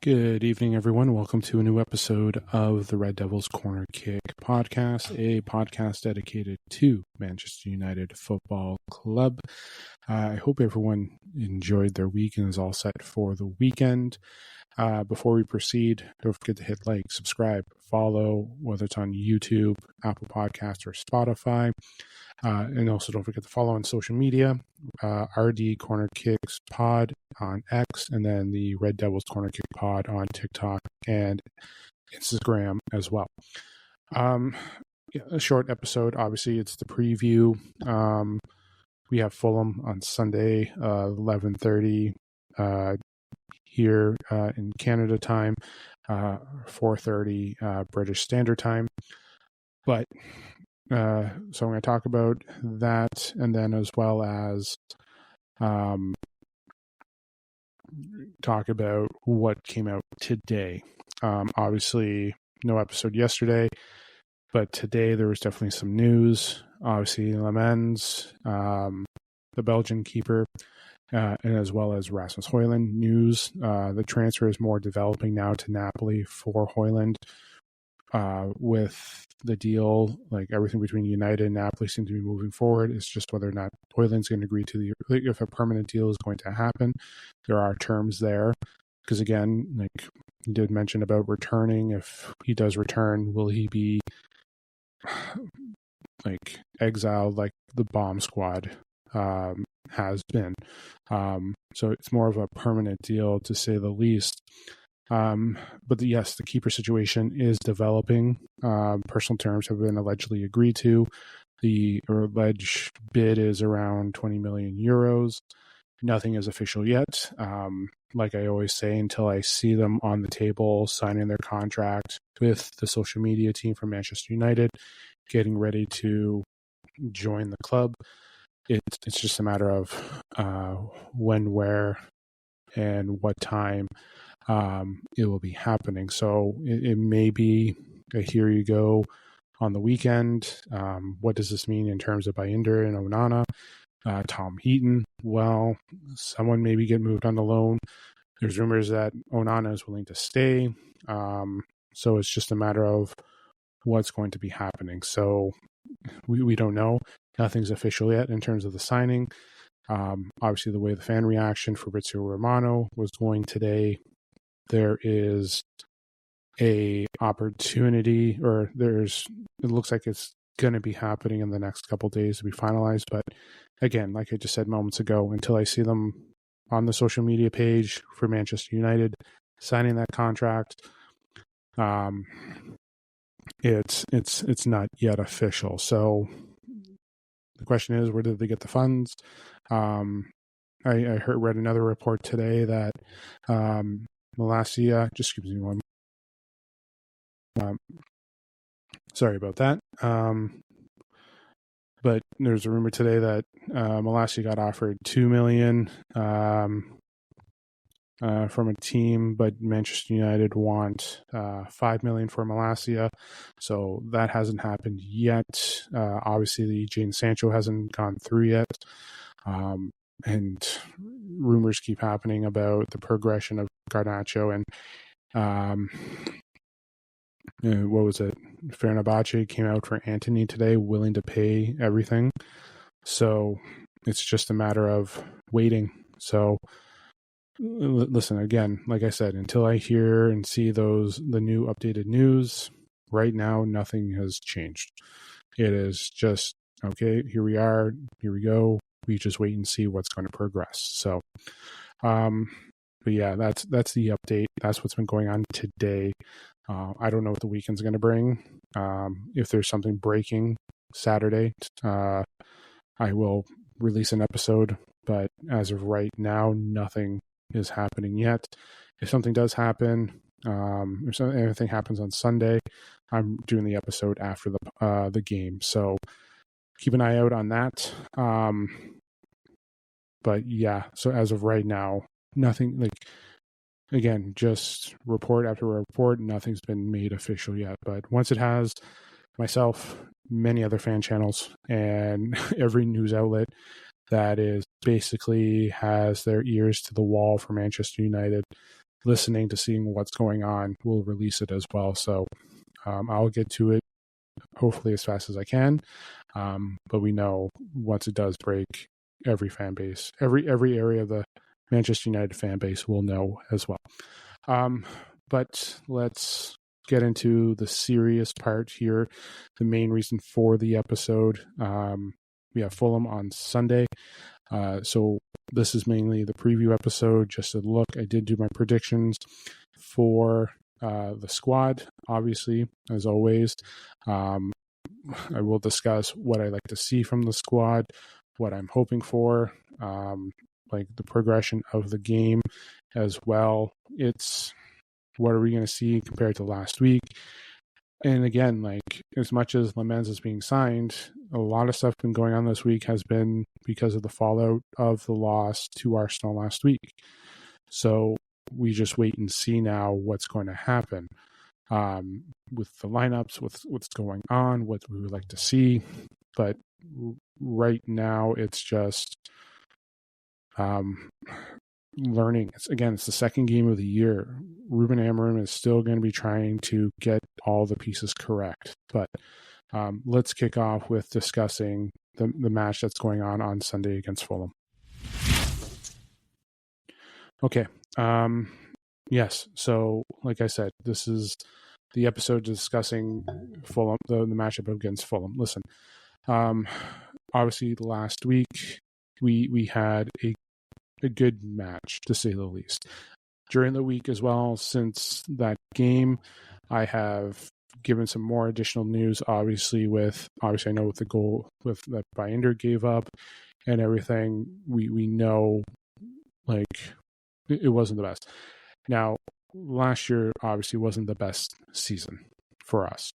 Good evening, everyone. Welcome to a new episode of the Red Devils Corner Kick podcast, a podcast dedicated to Manchester United Football Club. I hope everyone enjoyed their week and is all set for the weekend. Before we proceed, don't forget to hit like, subscribe, follow, whether it's on YouTube, Apple Podcasts, or Spotify. And also don't forget to follow on social media, RD Corner Kicks Pod on X, and then the Red Devils Corner Kick Pod on TikTok and Instagram as well. A short episode. Obviously, it's the preview. We have Fulham on Sunday, 11:30 here in Canada time, 4:30 British Standard Time. But so I'm going to talk about that, and then as well as talk about what came out today. Obviously, no episode yesterday, but today there was definitely some news. Obviously, Lemens, the Belgian keeper, and as well as Rasmus Højlund news. The transfer is more developing now to Napoli for Højlund. With the deal, like everything between United and Napoli seems to be moving forward. It's just whether or not Højlund's going to agree to if a permanent deal is going to happen. There are terms there, because again, like you did mention about returning. If he does return, will he be like exiled like the bomb squad has been? So it's more of a permanent deal, to say the least. But yes, the keeper situation is developing. Personal terms have been allegedly agreed to. The alleged bid is around 20 million euros. Nothing is official yet. Like I always say, until I see them on the table signing their contract with the social media team from Manchester United, getting ready to join the club, it's just a matter of when, where, and what time it will be happening. So it may be a here you go on the weekend. What does this mean in terms of Baynder and Onana? Tom Heaton, well, someone maybe get moved on the loan. There's rumors that Onana is willing to stay. So it's just a matter of what's going to be happening. So we don't know. Nothing's official yet in terms of the signing. Obviously, the way the fan reaction for Fabrizio Romano was going today, there is a opportunity, or it looks like it's going to be happening in the next couple of days to be finalized. But again, like I just said moments ago, until I see them on the social media page for Manchester United signing that contract, it's not yet official. So the question is, where did they get the funds? I read another report today that Malacia, just excuse me one. Sorry about that. But there's a rumor today that Malacia got offered $2 million from a team, but Manchester United want $5 million for Malacia. So that hasn't happened yet. Obviously, the Jadon Sancho hasn't gone through yet. And rumors keep happening about the progression of Garnacho, and what was it? Fenerbahce came out for Antony today, willing to pay everything. So it's just a matter of waiting. So listen, again, like I said, until I hear and see the new updated news, right now nothing has changed. It is just, okay, here we are, here we go. We just wait and see what's going to progress. So, but yeah, that's the update. That's what's been going on today. I don't know what the weekend's going to bring. If there's something breaking Saturday, I will release an episode. But as of right now, nothing is happening yet. If something does happen, if anything happens on Sunday, I'm doing the episode after the game. So keep an eye out on that. But yeah, so as of right now, nothing, like, again, just report after report, nothing's been made official yet. But once it has, myself, many other fan channels, and every news outlet that is basically has their ears to the wall for Manchester United, listening to seeing what's going on will release it as well. So I'll get to it hopefully as fast as I can. But we know once it does break, every fan base, every area of the Manchester United fan base will know as well. But let's get into the serious part here. The main reason for the episode. We have Fulham on Sunday. So this is mainly the preview episode, just a look. I did do my predictions for the squad, obviously, as always. I will discuss what I like to see from the squad, what I'm hoping for, like the progression of the game as well. It's what are we going to see compared to last week? And again, like as much as Lamens is being signed, a lot of stuff been going on this week has been because of the fallout of the loss to Arsenal last week. So we just wait and see now what's going to happen with the lineups, with what's going on, what we would like to see. But right now, it's just learning. It's the second game of the year. Ruben Amorim is still going to be trying to get all the pieces correct. But let's kick off with discussing the match that's going on Sunday against Fulham. Okay. Yes. So, like I said, this is the episode discussing Fulham, the matchup against Fulham. Listen, obviously last week we had a good match, to say the least. During the week as well, since that game, I have given some more additional news, obviously I know with the goal with that Binder gave up and everything, we know like it wasn't the best. Now, last year obviously wasn't the best season for us.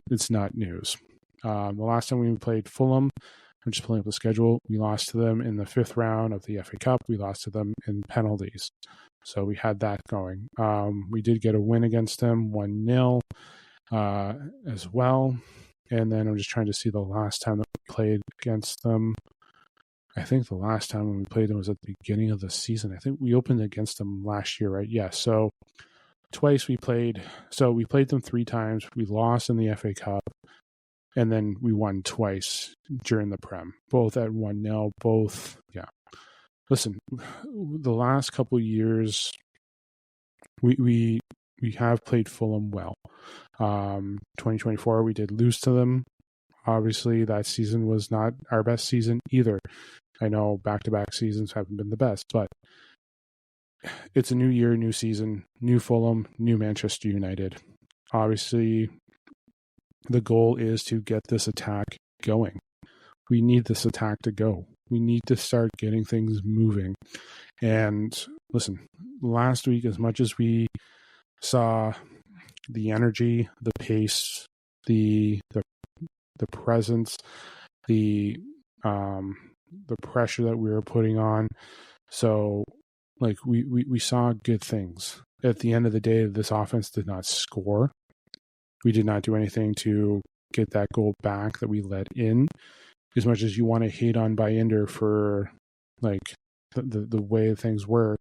It's not news. The last time we played Fulham, I'm just pulling up the schedule, we lost to them in the 5th round of the FA Cup. We lost to them in penalties. So we had that going. We did get a win against them, 1-0 as well. And then I'm just trying to see the last time that we played against them. I think the last time when we played them was at the beginning of the season. I think we opened against them last year, right? Yeah, so twice we played. So we played them 3 times. We lost in the FA Cup. And then we won twice during the Prem. Both at 1-0, both, yeah. Listen, the last couple of years, we have played Fulham well. 2024, we did lose to them. Obviously, that season was not our best season either. I know back-to-back seasons haven't been the best, but it's a new year, new season, new Fulham, new Manchester United. Obviously, the goal is to get this attack going. We need this attack to go. We need to start getting things moving. And listen, last week, as much as we saw the energy, the pace, the presence, the pressure that we were putting on. So like we saw good things. At the end of the day, this offense did not score. We did not do anything to get that goal back that we let in. As much as you want to hate on Binder for like the way things were,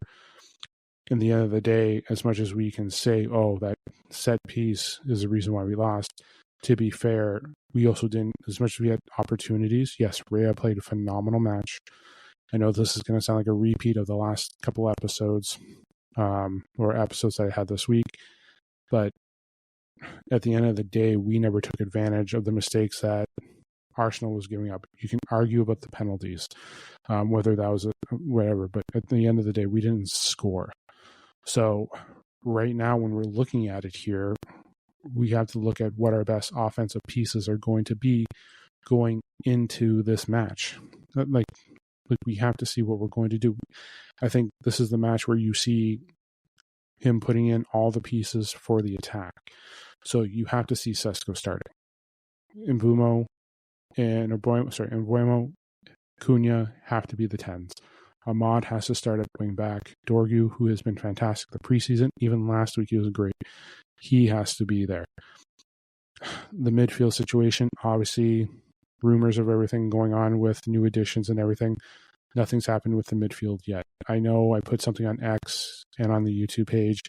in the end of the day, as much as we can say, oh, that set piece is the reason why we lost, to be fair, we also didn't, as much as we had opportunities. Yes, Rhea played a phenomenal match. I know this is going to sound like a repeat of the last couple episodes, or episodes that I had this week, but at the end of the day, we never took advantage of the mistakes that Arsenal was giving up. You can argue about the penalties, whether that was whatever, but at the end of the day, we didn't score. So right now, when we're looking at it here, we have to look at what our best offensive pieces are going to be going into this match. Like we have to see what we're going to do. I think this is the match where you see him putting in all the pieces for the attack. So you have to see Sesko starting. Mbeumo and Mbeumo, Cunha have to be the 10s. Ahmad has to start at wing back. Dorgu, who has been fantastic the preseason, even last week he was great. He has to be there. The midfield situation, obviously, rumors of everything going on with new additions and everything. Nothing's happened with the midfield yet. I know I put something on X and on the YouTube page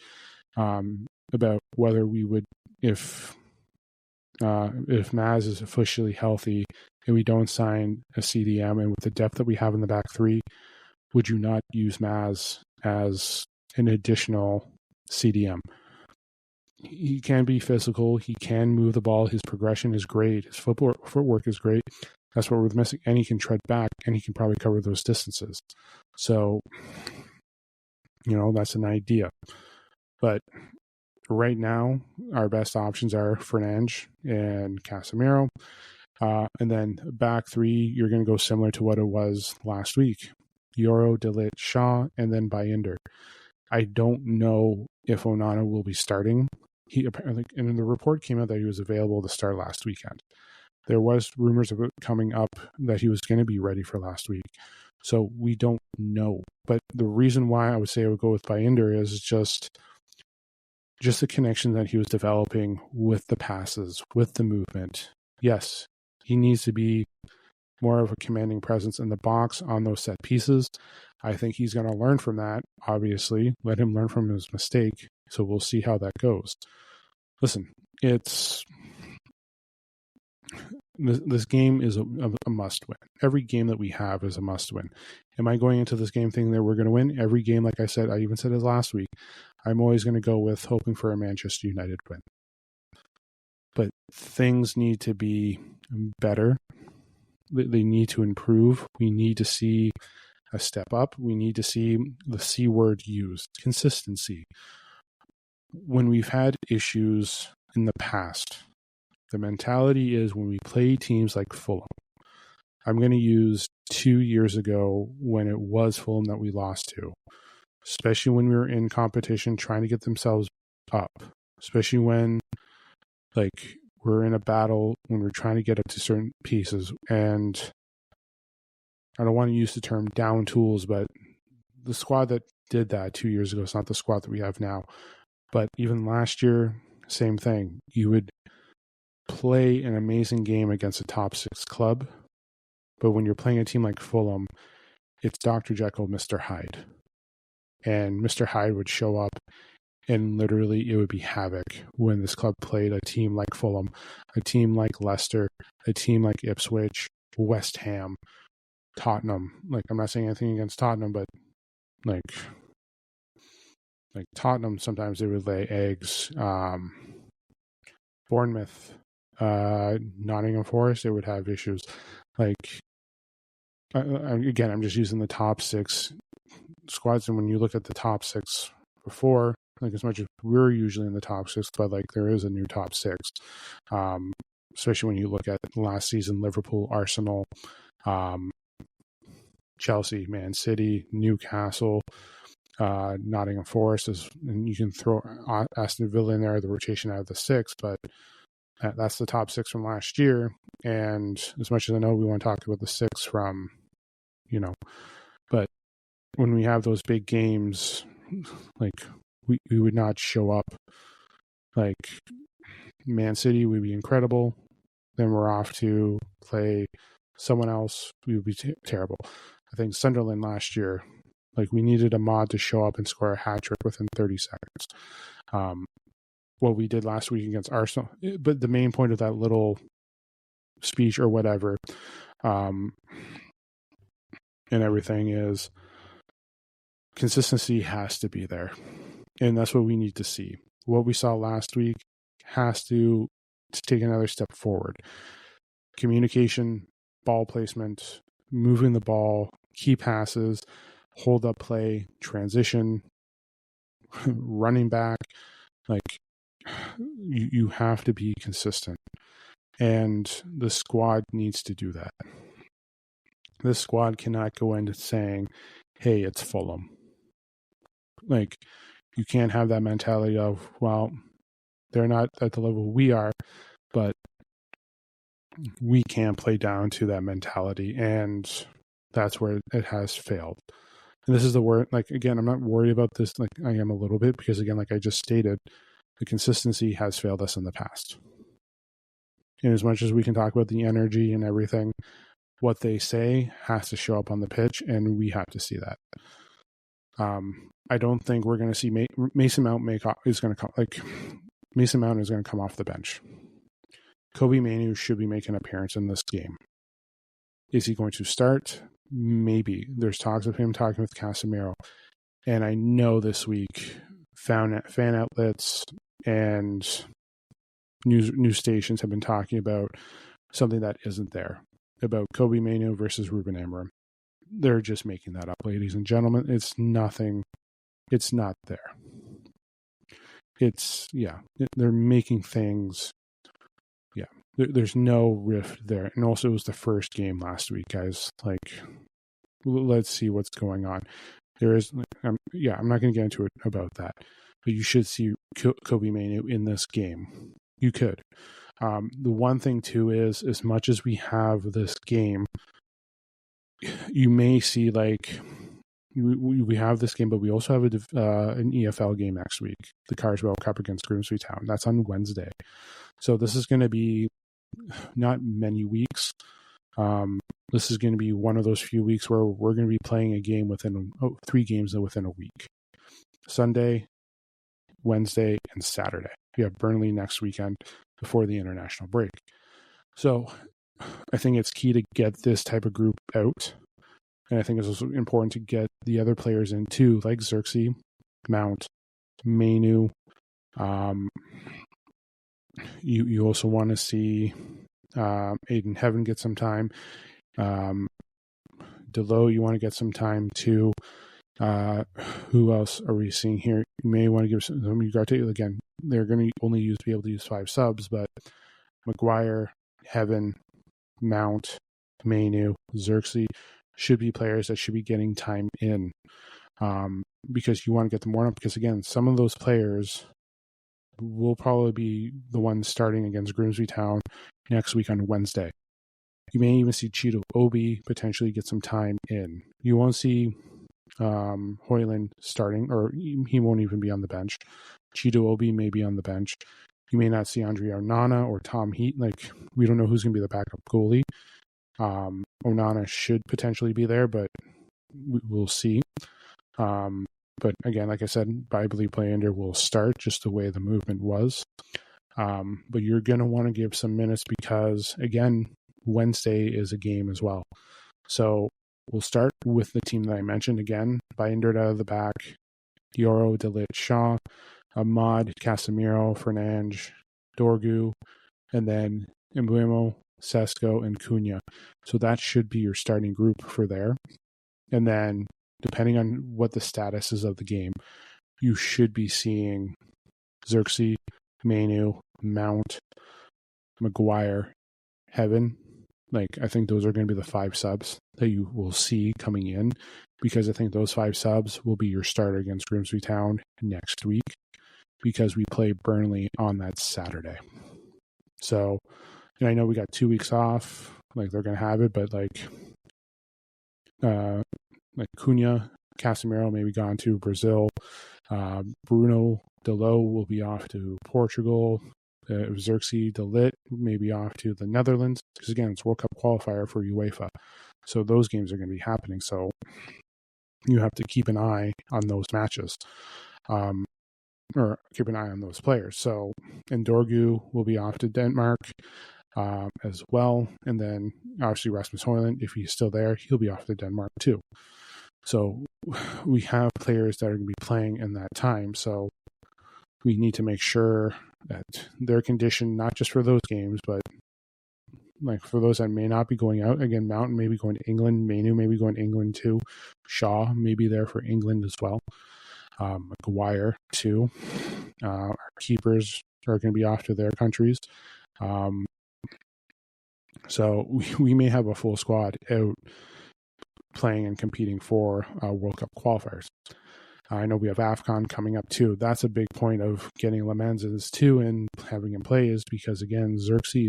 about whether we would, if Maz is officially healthy and we don't sign a CDM, and with the depth that we have in the back three, would you not use Maz as an additional CDM? He can be physical. He can move the ball. His progression is great. His footwork is great. That's what we're missing. And he can tread back, and he can probably cover those distances. So, that's an idea. But right now, our best options are Fernandes and Casemiro. And then back three, you're going to go similar to what it was last week. Yoro, De Ligt, Shaw, and then Baynder. I don't know if Onana will be starting. He apparently, and the report came out that he was available to start last weekend. There was rumors of it coming up that he was going to be ready for last week. So we don't know. But the reason why I would say I would go with Baynder is just the connection that he was developing with the passes, with the movement. Yes, he needs to be more of a commanding presence in the box on those set pieces. I think he's going to learn from that, obviously. Let him learn from his mistake. So we'll see how that goes. Listen, this game is a must-win. Every game that we have is a must-win. Am I going into this game thinking that we're going to win? Every game, like I said, I even said it last week, I'm always going to go with hoping for a Manchester United win. But things need to be better. They need to improve. We need to see a step up. We need to see the C word used, consistency. When we've had issues in the past, the mentality is when we play teams like Fulham. I'm going to use 2 years ago when it was Fulham that we lost to, especially when we were in competition trying to get themselves up, especially when we're in a battle when we're trying to get up to certain pieces. And I don't want to use the term down tools, but the squad that did that 2 years ago is not the squad that we have now. But even last year, same thing. You would play an amazing game against a top six club, but when you're playing a team like Fulham, it's Dr. Jekyll, Mr. Hyde. And Mr. Hyde would show up, and literally it would be havoc when this club played a team like Fulham, a team like Leicester, a team like Ipswich, West Ham, Tottenham. I'm not saying anything against Tottenham, but like Tottenham, sometimes they would lay eggs. Bournemouth, Nottingham Forest, they would have issues. Again, I'm just using the top six squads, and when you look at the top six before, as much as we're usually in the top six, but there is a new top six, especially when you look at last season, Liverpool, Arsenal, Chelsea, Man City, Newcastle, Nottingham Forest, and you can throw Aston Villa in there, the rotation out of the six, but that's the top six from last year. And as much as I know we want to talk about the six from, but when we have those big games, we would not show up. Man City would be incredible. Then we're off to play someone else. We would be terrible. I think Sunderland last year, we needed a mod to show up and score a hat trick within 30 seconds. What we did last week against Arsenal. But the main point of that little speech or whatever, and everything is consistency has to be there. And that's what we need to see. What we saw last week has to take another step forward. Communication, ball placement, moving the ball, key passes, hold up play, transition, running back. You have to be consistent. And the squad needs to do that. This squad cannot go into saying, hey, it's Fulham. You can't have that mentality of, well, they're not at the level we are, but we can play down to that mentality. And that's where it has failed. And this is the word, again, I'm not worried about this. I am a little bit, because again, I just stated, the consistency has failed us in the past. And as much as we can talk about the energy and everything, what they say has to show up on the pitch, and we have to see that. I don't think we're going to see Mason Mount is going to come off the bench. Kobe Manu should be making an appearance in this game. Is he going to start? Maybe. There's talks of him talking with Casemiro. And I know this week fan outlets and news stations have been talking about something that isn't there, about Kobe Manu versus Ruben Amorim. They're just making that up, ladies and gentlemen. It's nothing. It's not there. They're making things. Yeah, there's no rift there. And also, it was the first game last week, guys. Like, let's see what's going on. There is, I'm not going to get into it about that, but you should see Kobe Manu in this game. You could. The one thing too is, as much as we have this game, you may see like we have this game, but we also have an EFL game next week, the Carswell Cup against Grimsby Town. That's on Wednesday, so this is going to be not many weeks. This is going to be one of those few weeks where we're going to be playing a game within 3 games within a week. Sunday, Wednesday, and Saturday. We have Burnley next weekend before the international break. So I think it's key to get this type of group out. And I think it's also important to get the other players in too, like Xerxes, Mount, Manu. You also want to see Aiden Heaven get some time. Delo, you want to get some time too. Who else are we seeing here? You may want to give some Ugarte again. They're going to only be able to use 5 subs, but Maguire, Heaven, Mount, Manu, Xerxes should be players that should be getting time in, because you want to get them warmed up. Because again, some of those players will probably be the ones starting against Grimsby Town next week on Wednesday. You may even see Cheeto Obi potentially get some time in. You won't see Hoyland starting, or he won't even be on the bench. Cheeto Obi may be on the bench. You may not see Andre Onana or Tom Heat. Like, we don't know who's going to be the backup goalie. Onana should potentially be there, but we'll see. But again, like I said, I believe Playander will start just the way the movement was. But you're going to want to give some minutes because, again, Wednesday is a game as well. So we'll start with the team that I mentioned again. Binder out of the back, Dioro, Delit, Shaw, Ahmad, Casemiro, Fernandes, Dorgu, and then Mbuemo, Sesko, and Cunha. So that should be your starting group for there. And then, depending on what the status is of the game, you should be seeing Xerxes, Manu, Mount, Maguire, Heaven. Like, I think those are going to be the 5 subs that you will see coming in, because I think those 5 subs will be your starter against Grimsby Town next week, because we play Burnley on that Saturday. So, and I know we got 2 weeks off, like they're going to have it, but like Cunha, Casemiro may be gone to Brazil. Bruno Delo will be off to Portugal. Xerxes Delit may be off to the Netherlands, because again, it's World Cup qualifier for UEFA. So those games are going to be happening. So you have to keep an eye on those matches, or keep an eye on those players. So, and Dorgu will be off to Denmark as well. And then obviously Rasmus Højlund, if he's still there, he'll be off to Denmark too. So we have players that are going to be playing in that time. So we need to make sure that they're conditioned, not just for those games, but like for those that may not be going out. Again, Mountain may be going to England. Manu may be going to England too. Shaw may be there for England as well. McGuire too. Our keepers are going to be off to their countries. So we may have a full squad out playing and competing for World Cup qualifiers. I know we have AFCON coming up too. That's a big point of getting Lemenzes too and having him play, is because again, Onana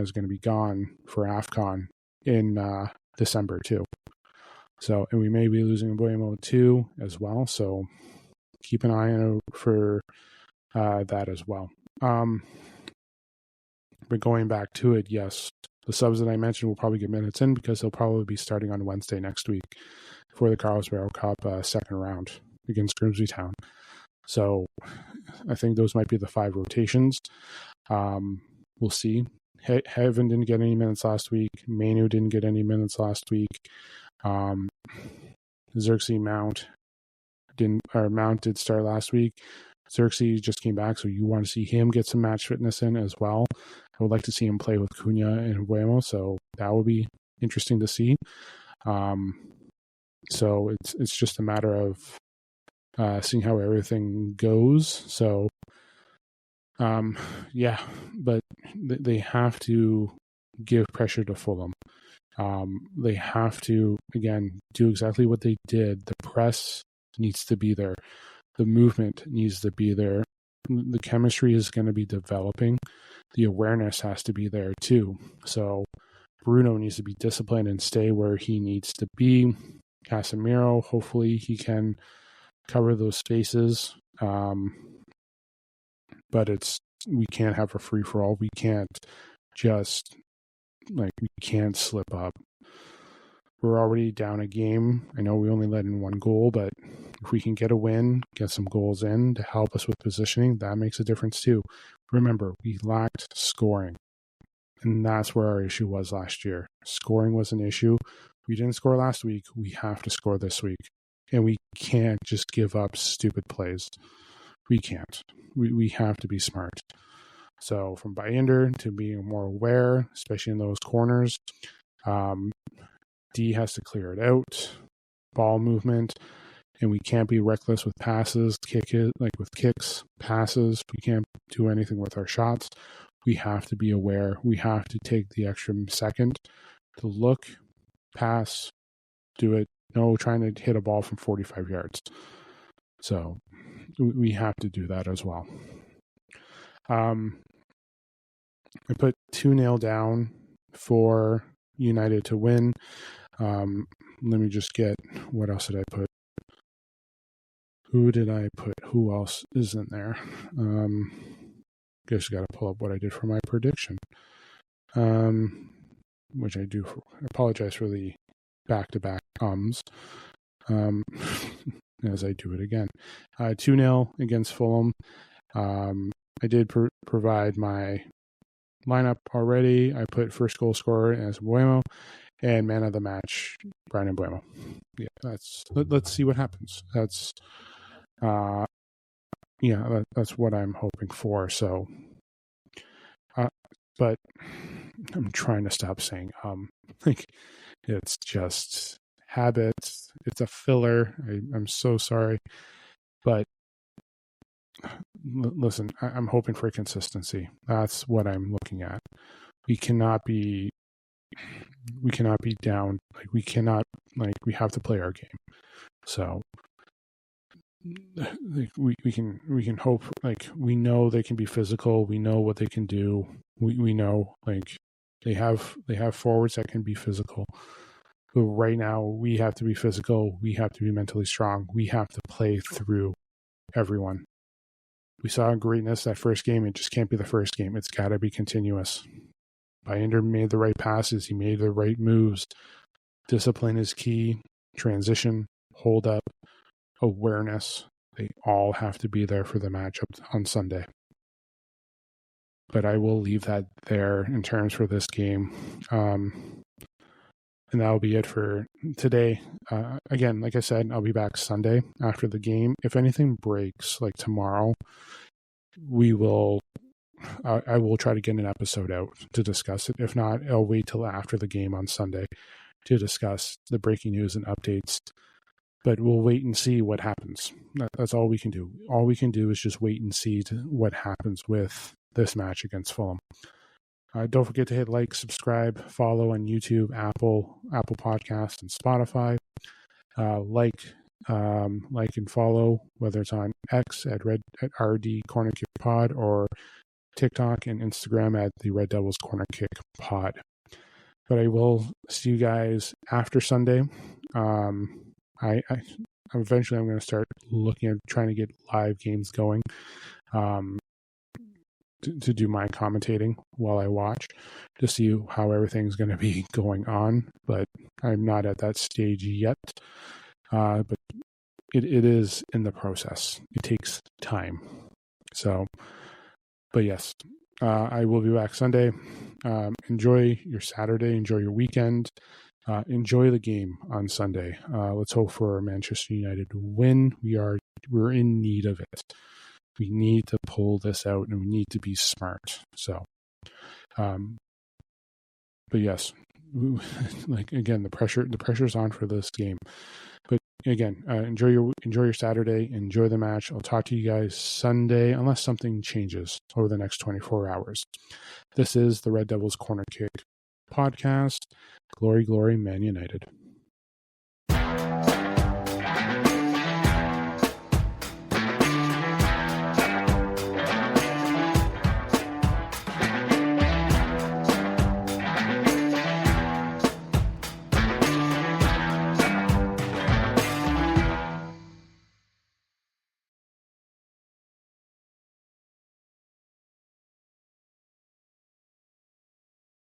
is going to be gone for AFCON in December too. So, and we may be losing Mbuemo too as well. So keep an eye out for that as well. But going back to it, yes, the subs that I mentioned will probably get minutes in because they'll probably be starting on Wednesday next week. for the Carlsbad Cup second round against Grimsby Town. So I think those might be the 5 rotations. We'll see. Heaven didn't get any minutes last week. Manu didn't get any minutes last week. Xerxes Mount did start last week. Xerxes just came back, so you want to see him get some match fitness in as well. I would like to see him play with Cunha and Buemo, so that will be interesting to see. So it's just a matter of seeing how everything goes. So but they have to give pressure to Fulham. They have to, again, do exactly what they did. The press needs to be there. The movement needs to be there. The chemistry is going to be developing. The awareness has to be there too. So Bruno needs to be disciplined and stay where he needs to be. Casemiro, hopefully he can cover those spaces. But we can't have a free-for-all. We can't slip up. We're already down a game. I know we only let in 1 goal, but if we can get a win, get some goals in to help us with positioning, that makes a difference too. Remember, we lacked scoring, and that's where our issue was last year. Scoring was an issue. We didn't score last week. We have to score this week, and we can't just give up stupid plays. We can't. We have to be smart. So from Bayender to being more aware, especially in those corners, D has to clear it out, ball movement, and we can't be reckless with passes, with kicks, passes. We can't do anything with our shots. We have to be aware. We have to take the extra second to look, pass, do it. No trying to hit a ball from 45 yards. So we have to do that as well. I put 2-0 down for United to win. Let me just get, what else did I put? Who did I put? Who else isn't there? Just got to pull up what I did for my prediction. Which I do. I apologize for the back-to-back as I do it again. 2-0 against Fulham. I did provide my lineup already. I put first goal scorer as Buemo and man of the match, Bryan Mbeumo. Yeah, let's see what happens. That's what I'm hoping for. So, but I'm trying to stop saying it's just habits. It's a filler. I'm so sorry, but listen, I'm hoping for consistency. That's what I'm looking at. We cannot be down. We have to play our game. So we can hope. We know they can be physical. We know what they can do. We know they have forwards that can be physical. But right now we have to be physical. We have to be mentally strong. We have to play through everyone. We saw greatness that first game. It just can't be the first game. It's got to be continuous. Bayender made the right passes. He made the right moves. Discipline is key. Transition, hold up, awareness. They all have to be there for the matchup on Sunday. But I will leave that there in terms for this game. And that'll be it for today. Again, like I said, I'll be back Sunday after the game. If anything breaks, like tomorrow, I will try to get an episode out to discuss it. If not, I'll wait till after the game on Sunday to discuss the breaking news and updates. But we'll wait and see what happens. That's all we can do. All we can do is just wait and see what happens with this match against Fulham. Don't forget to hit like, subscribe, follow on YouTube, Apple Podcasts, and Spotify. Like and follow, whether it's on X at RD Corner Kick Pod or TikTok and Instagram at the Red Devils Corner Kick Pod. But I will see you guys after Sunday. Eventually I'm going to start looking at trying to get live games going. To do my commentating while I watch to see how everything's going to be going on, but I'm not at that stage yet. but it is in the process. It takes time. So, but yes, I will be back Sunday. Enjoy your Saturday. Enjoy your weekend. Enjoy the game on Sunday. Let's hope for Manchester United to win. We're in need of it. We need to pull this out, and we need to be smart. So, but yes, like again, the pressure's on for this game. But again, enjoy your Saturday. Enjoy the match. I'll talk to you guys Sunday, unless something changes over the next 24 hours. This is the Red Devils Corner Kick podcast. Glory, glory, Man United.